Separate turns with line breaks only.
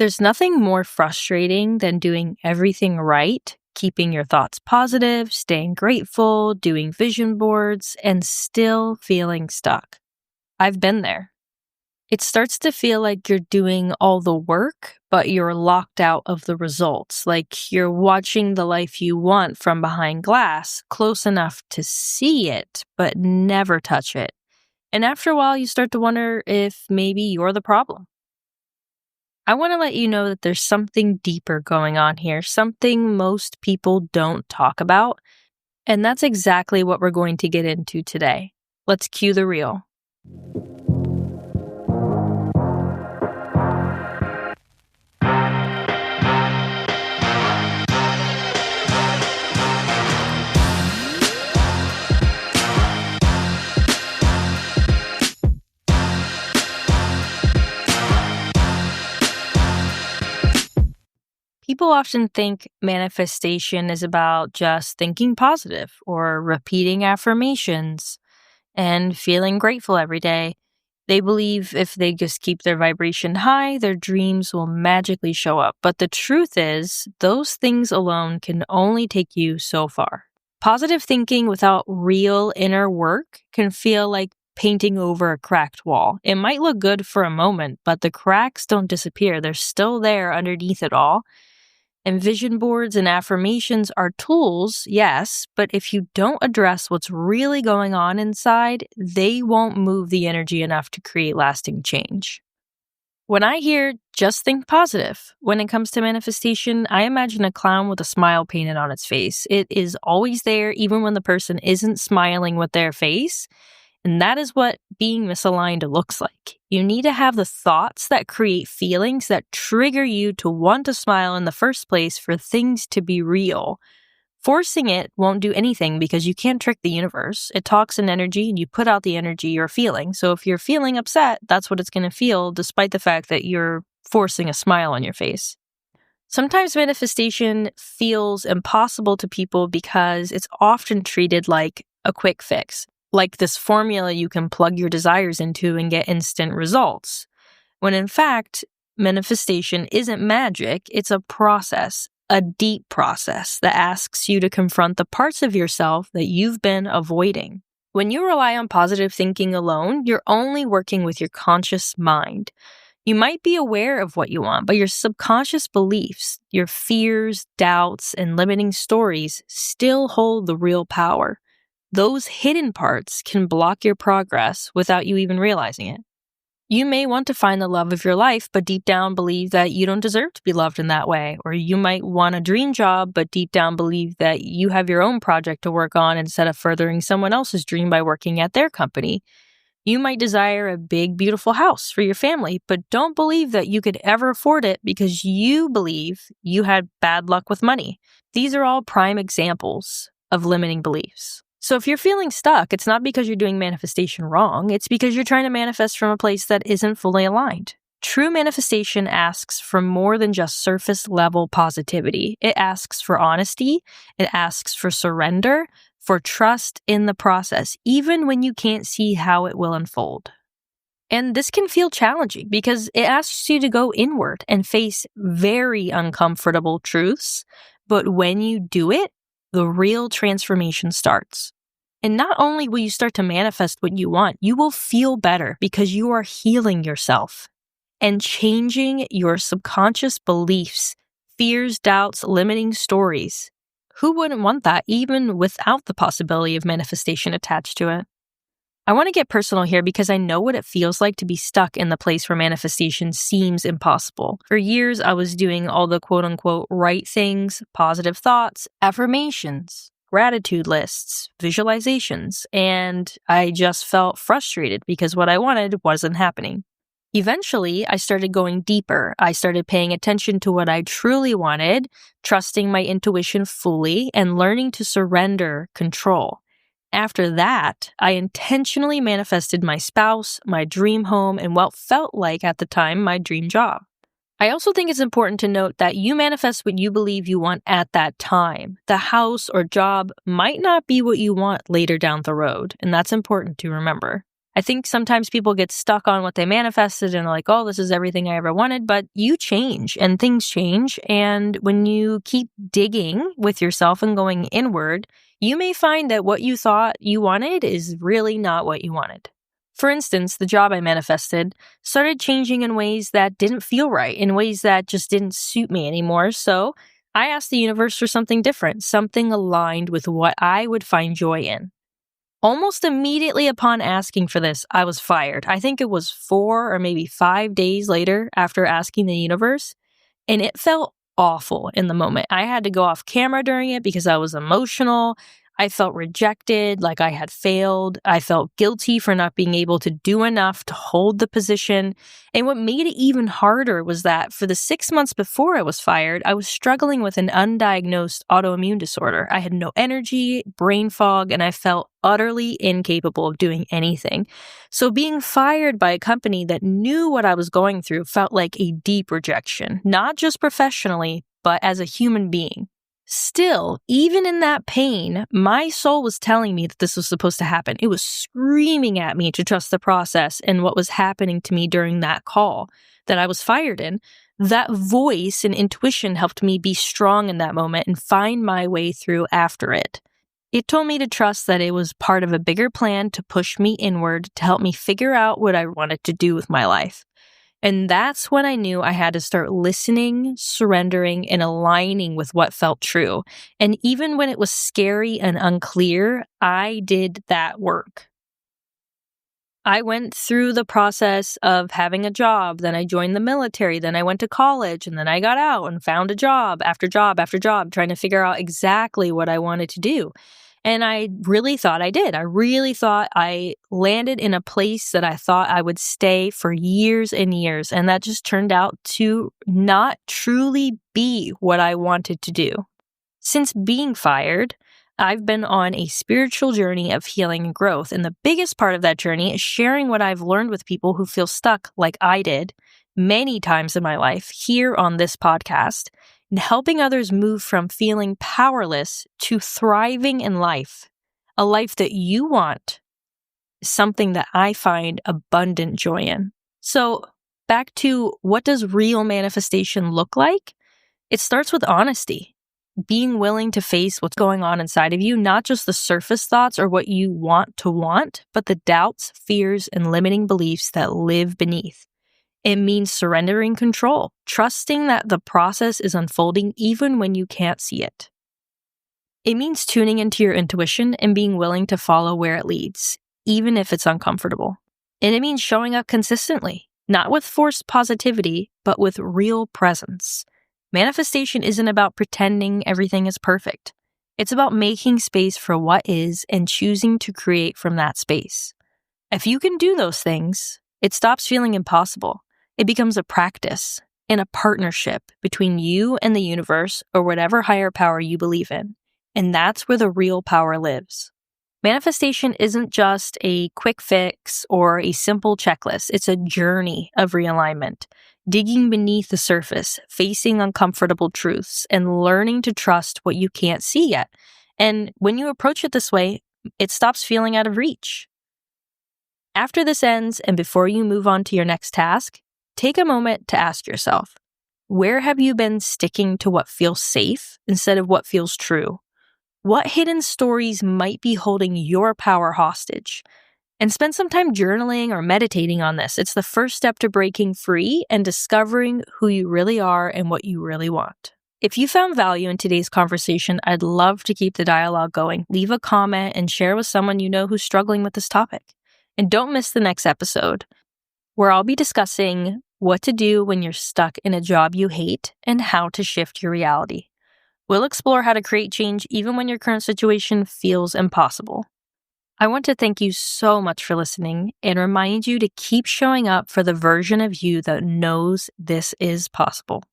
There's nothing more frustrating than doing everything right, keeping your thoughts positive, staying grateful, doing vision boards, and still feeling stuck. I've been there. It starts to feel like you're doing all the work, but you're locked out of the results. Like you're watching the life you want from behind glass, close enough to see it, but never touch it. And after a while, you start to wonder if maybe you're the problem. I want to let you know that there's something deeper going on here, something most people don't talk about, and that's exactly what we're going to get into today. Let's cue the reel. People often think manifestation is about just thinking positive or repeating affirmations and feeling grateful every day. They believe if they just keep their vibration high, their dreams will magically show up. But the truth is, those things alone can only take you so far. Positive thinking without real inner work can feel like painting over a cracked wall. It might look good for a moment, but the cracks don't disappear. They're still there underneath it all. And vision boards and affirmations are tools, yes, but if you don't address what's really going on inside, they won't move the energy enough to create lasting change. When I hear just think positive, when it comes to manifestation, I imagine a clown with a smile painted on its face. It is always there, even when the person isn't smiling with their face. And that is what being misaligned looks like. You need to have the thoughts that create feelings that trigger you to want to smile in the first place for things to be real. Forcing it won't do anything because you can't trick the universe. It talks in energy and you put out the energy you're feeling. So if you're feeling upset, that's what it's going to feel, despite the fact that you're forcing a smile on your face. Sometimes manifestation feels impossible to people because it's often treated like a quick fix. Like this formula you can plug your desires into and get instant results. When in fact, manifestation isn't magic, it's a process, a deep process that asks you to confront the parts of yourself that you've been avoiding. When you rely on positive thinking alone, you're only working with your conscious mind. You might be aware of what you want, but your subconscious beliefs, your fears, doubts, and limiting stories still hold the real power. Those hidden parts can block your progress without you even realizing it. You may want to find the love of your life, but deep down believe that you don't deserve to be loved in that way. Or you might want a dream job, but deep down believe that you have your own project to work on instead of furthering someone else's dream by working at their company. You might desire a big, beautiful house for your family, but don't believe that you could ever afford it because you believe you had bad luck with money. These are all prime examples of limiting beliefs. So if you're feeling stuck, it's not because you're doing manifestation wrong. It's because you're trying to manifest from a place that isn't fully aligned. True manifestation asks for more than just surface level positivity. It asks for honesty. It asks for surrender, for trust in the process, even when you can't see how it will unfold. And this can feel challenging because it asks you to go inward and face very uncomfortable truths. But when you do it, the real transformation starts. And not only will you start to manifest what you want, you will feel better because you are healing yourself and changing your subconscious beliefs, fears, doubts, limiting stories. Who wouldn't want that even without the possibility of manifestation attached to it? I want to get personal here because I know what it feels like to be stuck in the place where manifestation seems impossible. For years, I was doing all the quote-unquote right things, positive thoughts, affirmations, gratitude lists, visualizations, and I just felt frustrated because what I wanted wasn't happening. Eventually, I started going deeper. I started paying attention to what I truly wanted, trusting my intuition fully, and learning to surrender control. After that, I intentionally manifested my spouse, my dream home, and what felt like at the time my dream job. I also think it's important to note that you manifest what you believe you want at that time. The house or job might not be what you want later down the road, and that's important to remember. I think sometimes people get stuck on what they manifested and are like, oh, this is everything I ever wanted, but you change and things change. And when you keep digging with yourself and going inward, you may find that what you thought you wanted is really not what you wanted. For instance, the job I manifested started changing in ways that didn't feel right, in ways that just didn't suit me anymore. So I asked the universe for something different, something aligned with what I would find joy in. Almost immediately upon asking for this, I was fired. I think it was 4 or maybe 5 days later after asking the universe, and it felt awful in the moment. I had to go off camera during it because I was emotional. I felt rejected, like I had failed. I felt guilty for not being able to do enough to hold the position. And what made it even harder was that for the 6 months before I was fired, I was struggling with an undiagnosed autoimmune disorder. I had no energy, brain fog, and I felt utterly incapable of doing anything. So being fired by a company that knew what I was going through felt like a deep rejection, not just professionally, but as a human being. Still, even in that pain, my soul was telling me that this was supposed to happen. It was screaming at me to trust the process and what was happening to me during that call that I was fired in. That voice and intuition helped me be strong in that moment and find my way through after it. It told me to trust that it was part of a bigger plan to push me inward to help me figure out what I wanted to do with my life. And that's when I knew I had to start listening, surrendering, and aligning with what felt true. And even when it was scary and unclear, I did that work. I went through the process of having a job, then I joined the military, then I went to college, and then I got out and found a job after job after job, trying to figure out exactly what I wanted to do. And I really thought I did. I really thought I landed in a place that I thought I would stay for years and years. And that just turned out to not truly be what I wanted to do. Since being fired, I've been on a spiritual journey of healing and growth. And the biggest part of that journey is sharing what I've learned with people who feel stuck like I did many times in my life here on this podcast, and helping others move from feeling powerless to thriving in life. A life that you want is something that I find abundant joy in. So back to, what does real manifestation look like? It starts with honesty. Being willing to face what's going on inside of you, not just the surface thoughts or what you want to want, but the doubts, fears, and limiting beliefs that live beneath. It means surrendering control, trusting that the process is unfolding even when you can't see it. It means tuning into your intuition and being willing to follow where it leads, even if it's uncomfortable. And it means showing up consistently, not with forced positivity, but with real presence. Manifestation isn't about pretending everything is perfect. It's about making space for what is and choosing to create from that space. If you can do those things, it stops feeling impossible. It becomes a practice and a partnership between you and the universe or whatever higher power you believe in. And that's where the real power lives. Manifestation isn't just a quick fix or a simple checklist. It's a journey of realignment, digging beneath the surface, facing uncomfortable truths, and learning to trust what you can't see yet. And when you approach it this way, it stops feeling out of reach. After this ends, and before you move on to your next task, take a moment to ask yourself, where have you been sticking to what feels safe instead of what feels true? What hidden stories might be holding your power hostage? And spend some time journaling or meditating on this. It's the first step to breaking free and discovering who you really are and what you really want. If you found value in today's conversation, I'd love to keep the dialogue going. Leave a comment and share with someone you know who's struggling with this topic. And don't miss the next episode, where I'll be discussing what to do when you're stuck in a job you hate and how to shift your reality. We'll explore how to create change even when your current situation feels impossible. I want to thank you so much for listening and remind you to keep showing up for the version of you that knows this is possible.